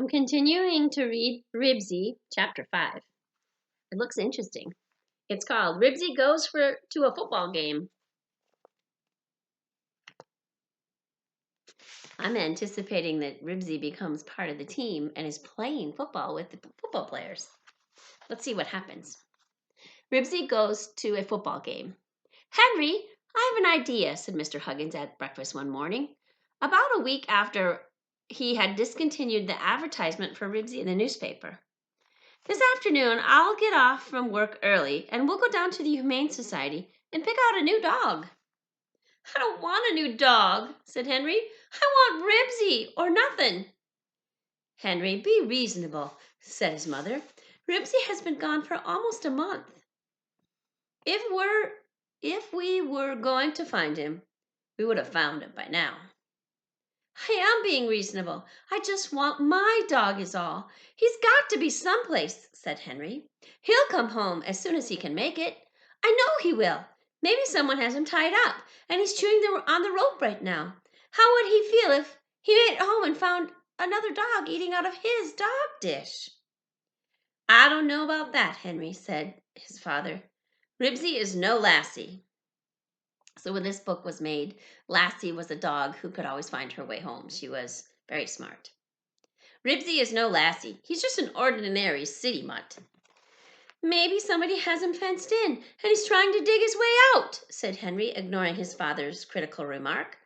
I'm continuing to read Ribsy, chapter 5. It looks interesting. It's called Ribsy Goes to a Football Game. I'm anticipating that Ribsy becomes part of the team and is playing football with the football players. Let's see what happens. Ribsy goes to a football game. Henry, I have an idea, said Mr. Huggins at breakfast one morning. About a week after he had discontinued the advertisement for Ribsy in the newspaper. This afternoon, I'll get off from work early and we'll go down to the Humane Society and pick out a new dog. I don't want a new dog, said Henry. I want Ribsy or nothing. Henry, be reasonable, said his mother. Ribsy has been gone for almost a month. If we were going to find him, we would have found him by now. I am being reasonable. I just want my dog is all. He's got to be someplace, said Henry. He'll come home as soon as he can make it. I know he will. Maybe someone has him tied up, and he's chewing on the rope right now. How would he feel if he made it home and found another dog eating out of his dog dish? I don't know about that, Henry, said his father. Ribsy is no lassie. So when this book was made, Lassie was a dog who could always find her way home. She was very smart. Ribsy is no Lassie. He's just an ordinary city mutt. Maybe somebody has him fenced in and he's trying to dig his way out, said Henry, ignoring his father's critical remark.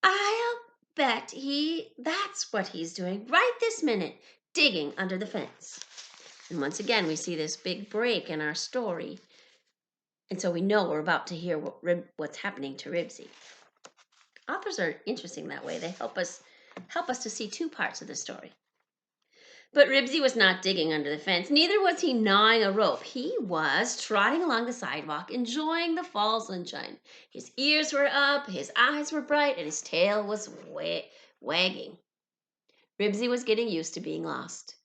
I'll bet that's what he's doing right this minute, digging under the fence. And once again, we see this big break in our story. And so we know we're about to hear what's happening to Ribsy. Authors are interesting that way. They help us to see two parts of the story. But Ribsy was not digging under the fence. Neither was he gnawing a rope. He was trotting along the sidewalk, enjoying the fall sunshine. His ears were up, his eyes were bright, and his tail was wagging. Ribsy was getting used to being lost.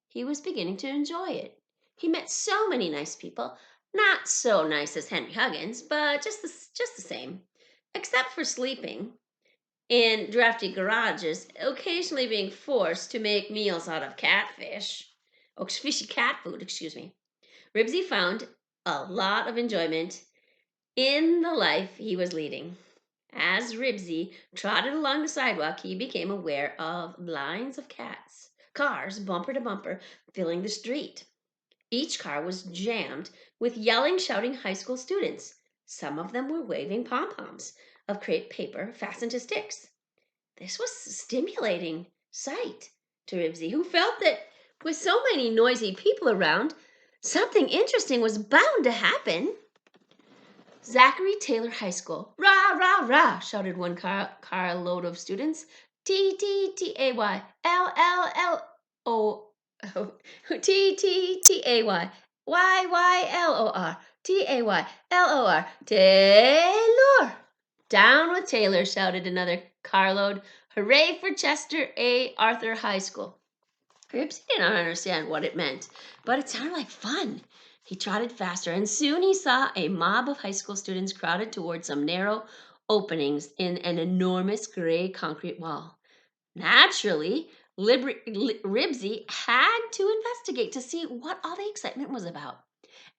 He was beginning to enjoy it. He met so many nice people. Not so nice as Henry Huggins, but just the same. Except for sleeping in drafty garages, occasionally being forced to make meals out of fishy cat food, Ribsy found a lot of enjoyment in the life he was leading. As Ribsy trotted along the sidewalk, he became aware of lines of cars, bumper to bumper, filling the street. Each car was jammed with yelling, shouting high school students. Some of them were waving pom-poms of crepe paper fastened to sticks. This was a stimulating sight to Ribsy, who felt that with so many noisy people around, something interesting was bound to happen. Zachary Taylor High School. Rah, rah, rah, shouted one carload of students. T-T-T-A-Y, L-L-L-O, T-T-T-A-Y, Y-Y-L-O-R, T-A-Y-L-O-R, Taylor. Down with Taylor, shouted another carload. Hooray for Chester A. Arthur High School. Ribsy did not understand what it meant, but it sounded like fun. He trotted faster, and soon he saw a mob of high school students crowded toward some narrow openings in an enormous gray concrete wall. Naturally, Ribsy had to investigate to see what all the excitement was about.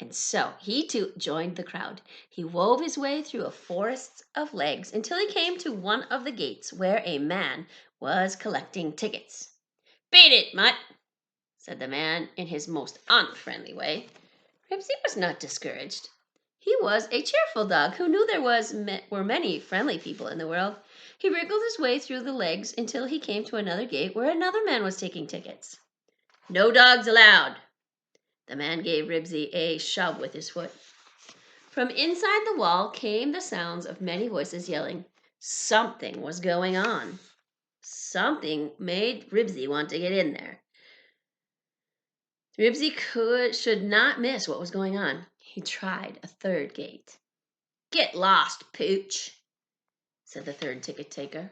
And so he too joined the crowd. He wove his way through a forest of legs until he came to one of the gates where a man was collecting tickets. Beat it, mutt, said the man in his most unfriendly way. Ribsy was not discouraged. He was a cheerful dog who knew there were many friendly people in the world. He wriggled his way through the legs until he came to another gate where another man was taking tickets. No dogs allowed. The man gave Ribsy a shove with his foot. From inside the wall came the sounds of many voices yelling. Something was going on. Something made Ribsy want to get in there. Ribsy should not miss what was going on. He tried a third gate. Get lost, pooch, said the third ticket taker.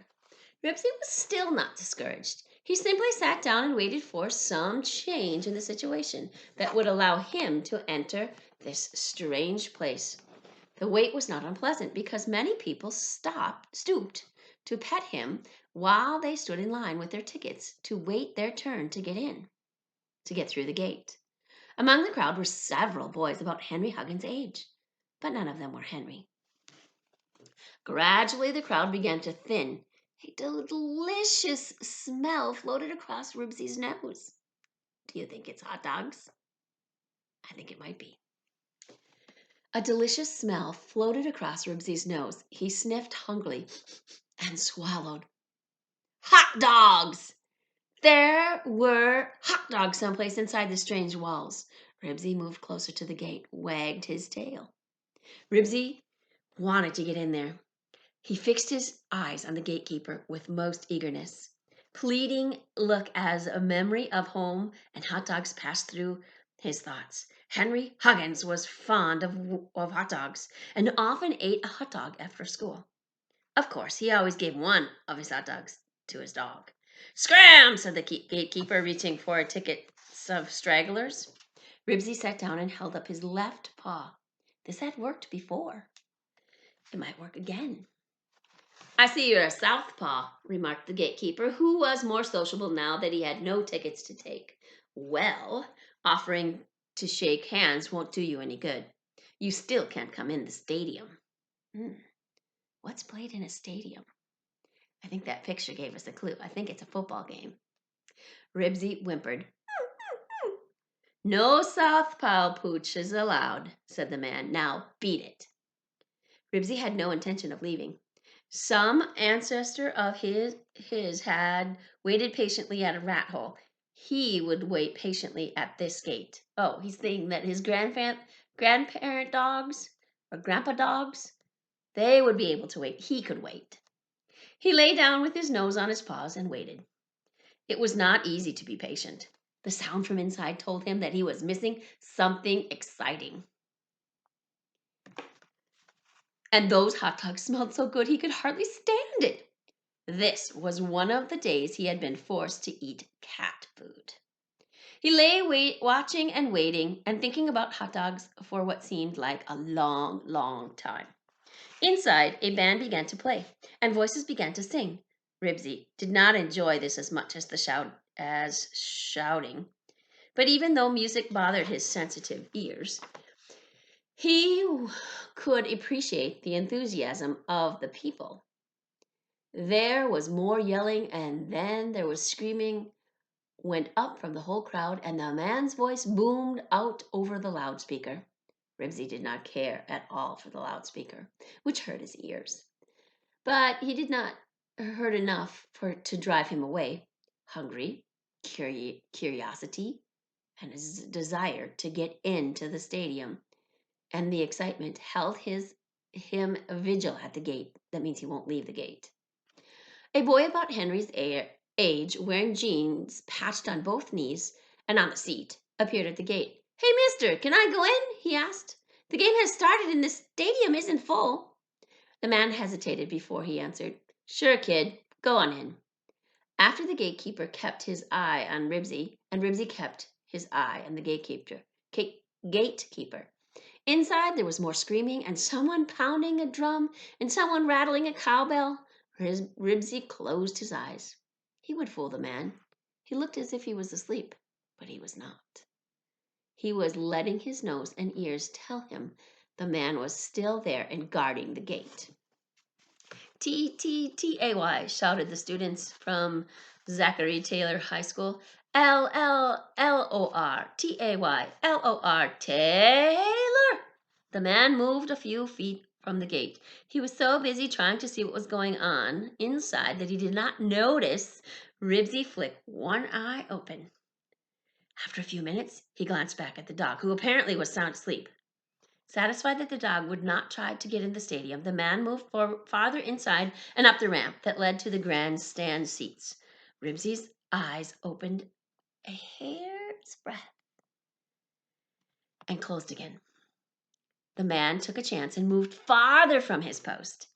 Ribsy was still not discouraged. He simply sat down and waited for some change in the situation that would allow him to enter this strange place. The wait was not unpleasant because many people stooped to pet him while they stood in line with their tickets to wait their turn to get through the gate. Among the crowd were several boys about Henry Huggins' age, but none of them were Henry. Gradually, the crowd began to thin. A delicious smell floated across Ribsy's nose. Do you think it's hot dogs? I think it might be. A delicious smell floated across Ribsy's nose. He sniffed hungrily and swallowed. Hot dogs! There were hot dogs someplace inside the strange walls. Ribsy moved closer to the gate, wagged his tail. Ribsy wanted to get in there. He fixed his eyes on the gatekeeper with most eagerness. Pleading look as a memory of home and hot dogs passed through his thoughts. Henry Huggins was fond of hot dogs and often ate a hot dog after school. Of course, he always gave one of his hot dogs to his dog. Scram, said the gatekeeper, reaching for tickets of stragglers. Ribsy sat down and held up his left paw. This had worked before. It might work again. I see you're a southpaw, remarked the gatekeeper, who was more sociable now that he had no tickets to take. Well, offering to shake hands won't do you any good. You still can't come in the stadium. What's played in a stadium? I think that picture gave us a clue. I think it's a football game. Ribsy whimpered. No southpaw pooches allowed, said the man. Now beat it. Ribsy had no intention of leaving. Some ancestor of his had waited patiently at a rat hole. He would wait patiently at this gate. Oh, he's thinking that his grandparent dogs or grandpa dogs, they would be able to wait. He could wait. He lay down with his nose on his paws and waited. It was not easy to be patient. The sound from inside told him that he was missing something exciting. And those hot dogs smelled so good he could hardly stand it. This was one of the days he had been forced to eat cat food. He lay watching and waiting and thinking about hot dogs for what seemed like a long, long time. Inside, a band began to play, and voices began to sing. Ribsy did not enjoy this as much as shouting. But even though music bothered his sensitive ears, he could appreciate the enthusiasm of the people. There was more yelling, and then there was screaming went up from the whole crowd, and the man's voice boomed out over the loudspeaker. Ribsy did not care at all for the loudspeaker, which hurt his ears. But he did not hurt enough to drive him away. Hungry, curiosity, and his desire to get into the stadium and the excitement held him a vigil at the gate. That means he won't leave the gate. A boy about Henry's age, wearing jeans patched on both knees and on the seat, appeared at the gate. Hey, mister, can I go in? He asked. The game has started and the stadium isn't full. The man hesitated before he answered. Sure, kid, go on in. After the gatekeeper kept his eye on Ribsy, and Ribsy kept his eye on the gatekeeper. Inside, there was more screaming and someone pounding a drum and someone rattling a cowbell. Ribsy closed his eyes. He would fool the man. He looked as if he was asleep, but he was not. He was letting his nose and ears tell him the man was still there and guarding the gate. T-T-T-A-Y, shouted the students from Zachary Taylor High School. L-L-L-O-R, T-A-Y, L-O-R, Taylor. The man moved a few feet from the gate. He was so busy trying to see what was going on inside that he did not notice Ribsy flick one eye open. After a few minutes, he glanced back at the dog, who apparently was sound asleep. Satisfied that the dog would not try to get in the stadium, the man moved farther inside and up the ramp that led to the grandstand seats. Ribsy's eyes opened a hair's breadth and closed again. The man took a chance and moved farther from his post.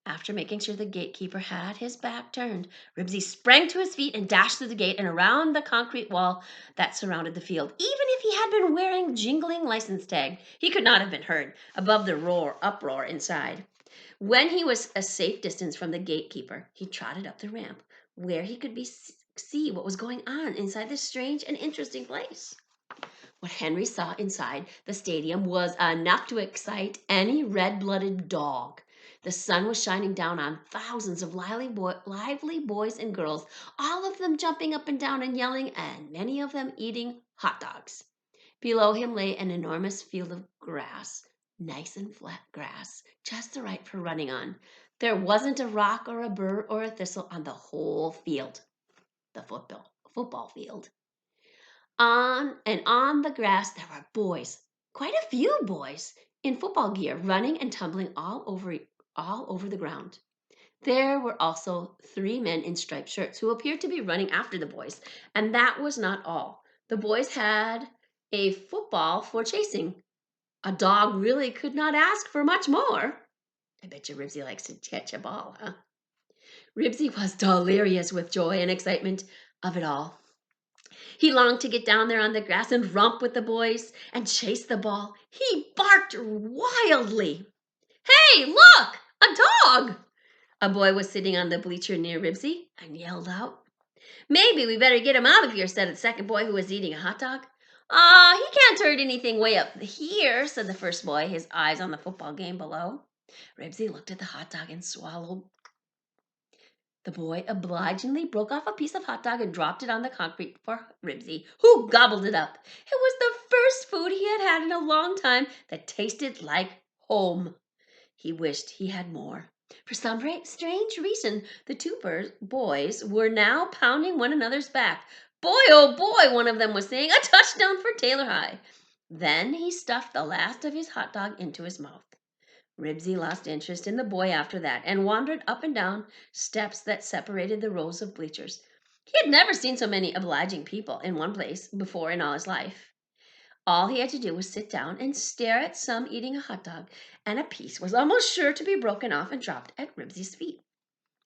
After making sure the gatekeeper had his back turned, Ribsy sprang to his feet and dashed through the gate and around the concrete wall that surrounded the field. Even if he had been wearing jingling license tag, he could not have been heard above the uproar inside. When he was a safe distance from the gatekeeper, he trotted up the ramp, where he could see what was going on inside this strange and interesting place. What Henry saw inside the stadium was enough to excite any red-blooded dog. The sun was shining down on thousands of lively boys and girls, all of them jumping up and down and yelling, and many of them eating hot dogs. Below him lay an enormous field of grass, nice and flat grass, just the right for running on. There wasn't a rock or a burr or a thistle on the whole field, the football field. On the grass there were boys, quite a few boys, in football gear, running and tumbling all over the ground. There were also 3 men in striped shirts who appeared to be running after the boys, and that was not all. The boys had a football for chasing. A dog really could not ask for much more. I bet you Ribsy likes to catch a ball, huh? Ribsy was delirious with joy and excitement of it all. He longed to get down there on the grass and romp with the boys and chase the ball. He barked wildly. Hey, look! A dog! A boy was sitting on the bleacher near Ribsy and yelled out. Maybe we better get him out of here, said the second boy who was eating a hot dog. He can't hurt anything way up here, said the first boy, his eyes on the football game below. Ribsy looked at the hot dog and swallowed. The boy obligingly broke off a piece of hot dog and dropped it on the concrete for Ribsy, who gobbled it up. It was the first food he had had in a long time that tasted like home. He wished he had more. For some strange reason, the two boys were now pounding one another's back. Boy, oh boy, one of them was saying, a touchdown for Taylor High. Then he stuffed the last of his hot dog into his mouth. Ribsy lost interest in the boy after that and wandered up and down steps that separated the rows of bleachers. He had never seen so many obliging people in one place before in all his life. All he had to do was sit down and stare at some eating a hot dog, and a piece was almost sure to be broken off and dropped at Ribsy's feet.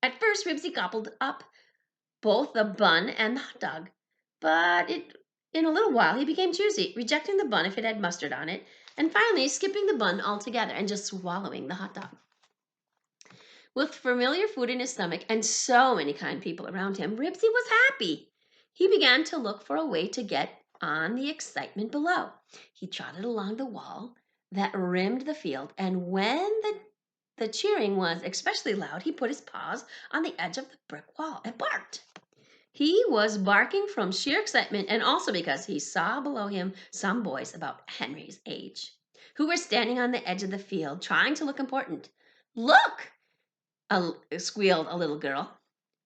At first, Ribsy gobbled up both the bun and the hot dog, but in a little while he became choosy, rejecting the bun if it had mustard on it, and finally skipping the bun altogether and just swallowing the hot dog. With familiar food in his stomach and so many kind people around him, Ribsy was happy. He began to look for a way to get on the excitement below. He trotted along the wall that rimmed the field, and when the cheering was especially loud, he put his paws on the edge of the brick wall and barked. He was barking from sheer excitement and also because he saw below him some boys about Henry's age who were standing on the edge of the field trying to look important. Look! Squealed a little girl.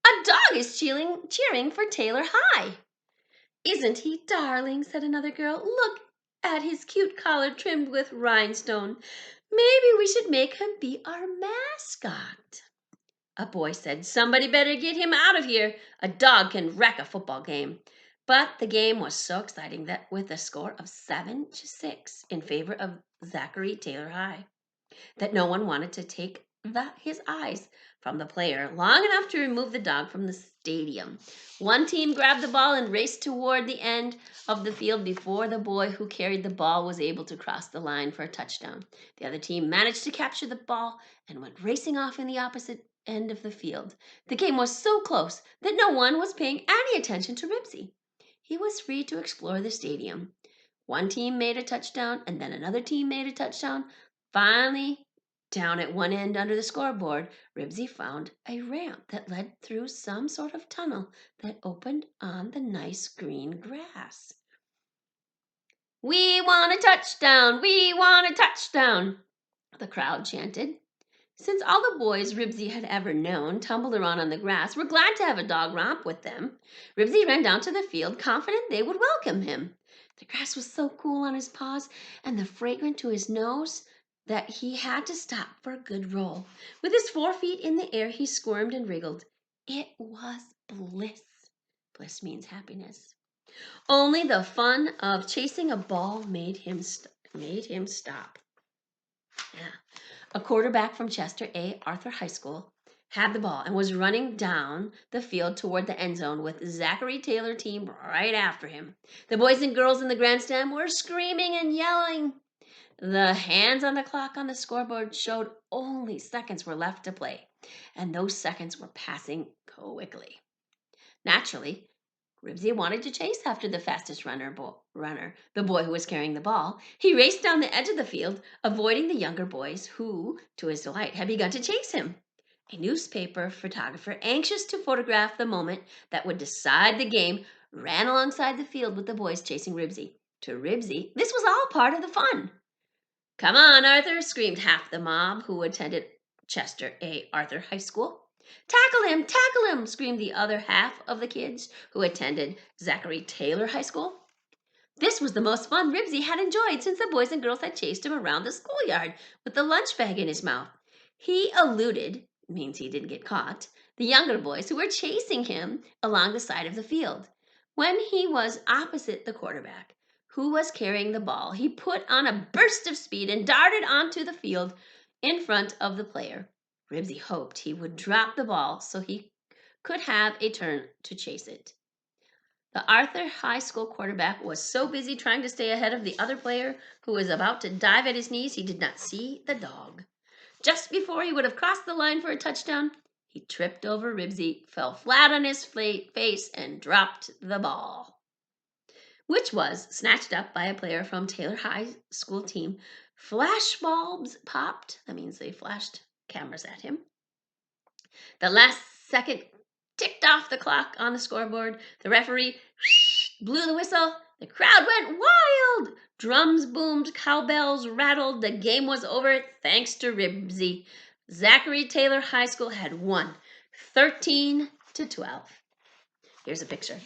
A dog is cheering for Taylor High. Isn't he darling? Said another girl. Look at his cute collar trimmed with rhinestone. Maybe we should make him be our mascot. A boy said, somebody better get him out of here. A dog can wreck a football game. But the game was so exciting that with a score of 7-6 in favor of Zachary Taylor High, that no one wanted to take his eyes from the player long enough to remove the dog from the stadium. One team grabbed the ball and raced toward the end of the field before the boy who carried the ball was able to cross the line for a touchdown. The other team managed to capture the ball and went racing off in the opposite end of the field. The game was so close that no one was paying any attention to Ribsy. He was free to explore the stadium. One team made a touchdown, and then another team made a touchdown. Finally, down at one end under the scoreboard, Ribsy found a ramp that led through some sort of tunnel that opened on the nice green grass. We want a touchdown! We want a touchdown! The crowd chanted. Since all the boys Ribsy had ever known tumbled around on the grass, were glad to have a dog romp with them. Ribsy ran down to the field, confident they would welcome him. The grass was so cool on his paws and the fragrant to his nose that he had to stop for a good roll. With his 4 feet in the air, he squirmed and wriggled. It was bliss. Bliss means happiness. Only the fun of chasing a ball made him stop. Yeah. A quarterback from Chester A. Arthur High School had the ball and was running down the field toward the end zone with Zachary Taylor team right after him. The boys and girls in the grandstand were screaming and yelling. The hands on the clock on the scoreboard showed only seconds were left to play, and those seconds were passing quickly. Naturally, Ribsy wanted to chase after the fastest runner, the boy who was carrying the ball. He raced down the edge of the field, avoiding the younger boys who, to his delight, had begun to chase him. A newspaper photographer, anxious to photograph the moment that would decide the game, ran alongside the field with the boys chasing Ribsy. To Ribsy, this was all part of the fun. "Come on, Arthur," screamed half the mob who attended Chester A. Arthur High School. Tackle him, screamed the other half of the kids who attended Zachary Taylor High School. This was the most fun Ribsy had enjoyed since the boys and girls had chased him around the schoolyard with the lunch bag in his mouth. He eluded, means he didn't get caught, the younger boys who were chasing him along the side of the field. When he was opposite the quarterback, who was carrying the ball, he put on a burst of speed and darted onto the field in front of the player. Ribsy hoped he would drop the ball so he could have a turn to chase it. The Arthur High School quarterback was so busy trying to stay ahead of the other player who was about to dive at his knees, he did not see the dog. Just before he would have crossed the line for a touchdown, he tripped over Ribsy, fell flat on his face, and dropped the ball, which was snatched up by a player from Taylor High School team. Flash bulbs popped. That means they flashed cameras at him. The last second ticked off the clock on the scoreboard. The referee blew the whistle. The crowd went wild. Drums boomed, cowbells rattled. The game was over thanks to Ribsy. Zachary Taylor High School had won 13-12. Here's a picture.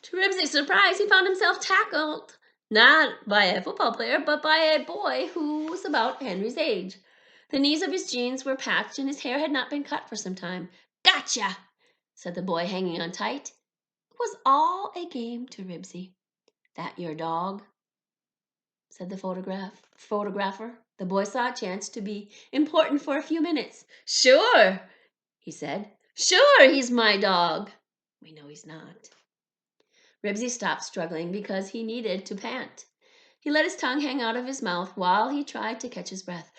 To Ribsy's surprise, he found himself tackled, not by a football player, but by a boy who was about Henry's age. The knees of his jeans were patched and his hair had not been cut for some time. "Gotcha," said the boy, hanging on tight. It was all a game to Ribsy. "That your dog?" said the photographer. The boy saw a chance to be important for a few minutes. "Sure," he said. "Sure, he's my dog." "We know he's not." Ribsy stopped struggling because he needed to pant. He let his tongue hang out of his mouth while he tried to catch his breath.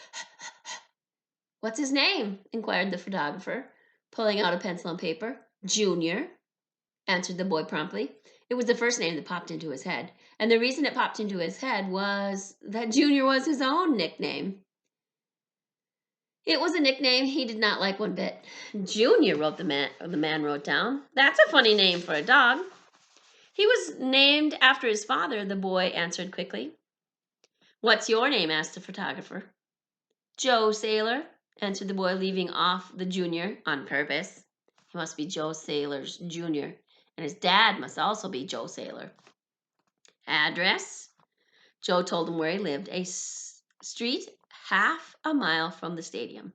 "What's his name?" inquired the photographer, pulling out a pencil and paper. "Junior," answered the boy promptly. It was the first name that popped into his head, and the reason it popped into his head was that Junior was his own nickname. It was a nickname he did not like one bit. "Junior," the man wrote down. "That's a funny name for a dog." "He was named after his father," the boy answered quickly. "What's your name?" asked the photographer. "Joe Sailor," answered the boy, leaving off the junior on purpose. He must be Joe Sailor's junior, and his dad must also be Joe Sailor. "Address?" Joe told him where he lived, a street half a mile from the stadium.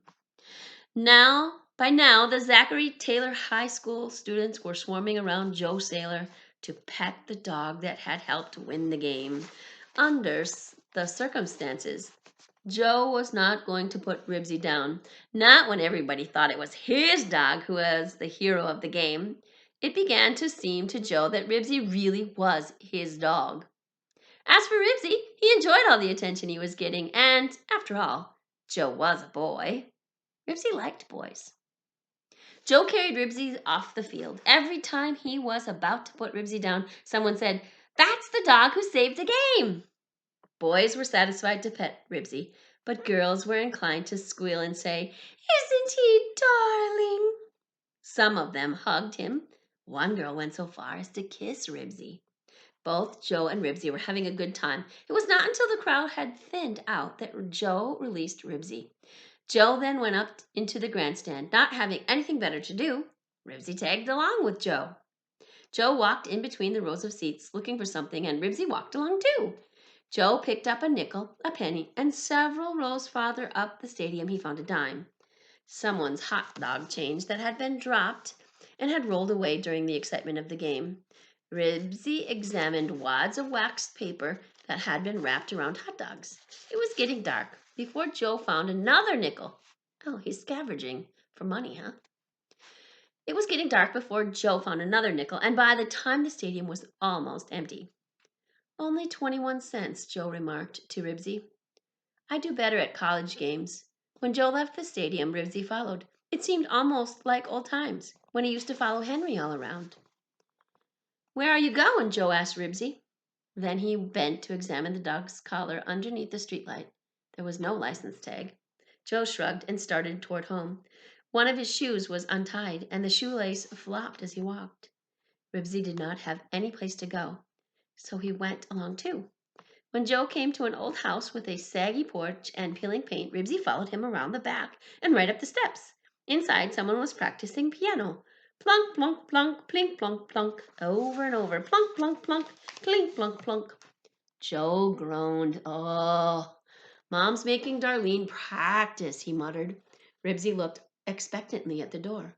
By now, the Zachary Taylor High School students were swarming around Joe Sailor to pet the dog that had helped win the game. Under the circumstances, Joe was not going to put Ribsy down, not when everybody thought it was his dog who was the hero of the game. It began to seem to Joe that Ribsy really was his dog. As for Ribsy, he enjoyed all the attention he was getting, and, after all, Joe was a boy. Ribsy liked boys. Joe carried Ribsy off the field. Every time he was about to put Ribsy down, someone said, "That's the dog who saved the game." Boys were satisfied to pet Ribsy, but girls were inclined to squeal and say, "Isn't he darling?" Some of them hugged him. One girl went so far as to kiss Ribsy. Both Joe and Ribsy were having a good time. It was not until the crowd had thinned out that Joe released Ribsy. Joe then went up into the grandstand, not having anything better to do. Ribsy tagged along with Joe. Joe walked in between the rows of seats looking for something, and Ribsy walked along too. Joe picked up a nickel, a penny, and several rows farther up the stadium he found a dime. Someone's hot dog change that had been dropped and had rolled away during the excitement of the game. Ribsy examined wads of waxed paper that had been wrapped around hot dogs. It was getting dark before Joe found another nickel. Oh, he's scavenging for money, huh? It was getting dark before Joe found another nickel, and by the time the stadium was almost empty. "Only 21 cents, Joe remarked to Ribsy. "I do better at college games." When Joe left the stadium, Ribsy followed. It seemed almost like old times, when he used to follow Henry all around. "Where are you going?" Joe asked Ribsy. Then he bent to examine the dog's collar underneath the streetlight. There was no license tag. Joe shrugged and started toward home. One of his shoes was untied, and the shoelace flopped as he walked. Ribsy did not have any place to go, so he went along too. When Joe came to an old house with a saggy porch and peeling paint, Ribsy followed him around the back and right up the steps. Inside, someone was practicing piano. Plunk, plunk, plunk, plink, plunk, plunk, over and over. Plunk, plunk, plunk, clink, plunk, plunk. Joe groaned. "Oh, Mom's making Darlene practice," he muttered. Ribsy looked expectantly at the door,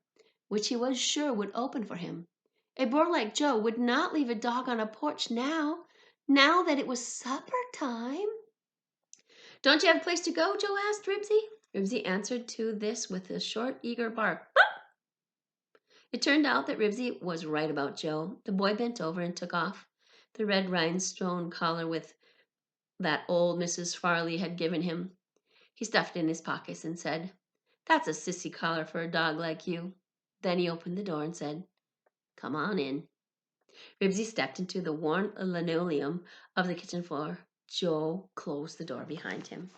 which he was sure would open for him. A boy like Joe would not leave a dog on a porch now that it was supper time. "Don't you have a place to go?" Joe asked Ribsy. Ribsy answered to this with a short, eager bark. It turned out that Ribsy was right about Joe. The boy bent over and took off the red rhinestone collar with that old Mrs. Farley had given him. He stuffed it in his pockets and said, "That's a sissy collar for a dog like you." Then he opened the door and said, "Come on in." Ribsy stepped into the worn linoleum of the kitchen floor. Joe closed the door behind him.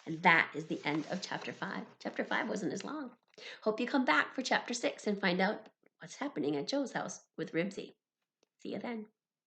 And that is the end of chapter 5. Chapter 5 wasn't as long. Hope you come back for chapter 6 and find out what's happening at Joe's house with Ribsy. See you then.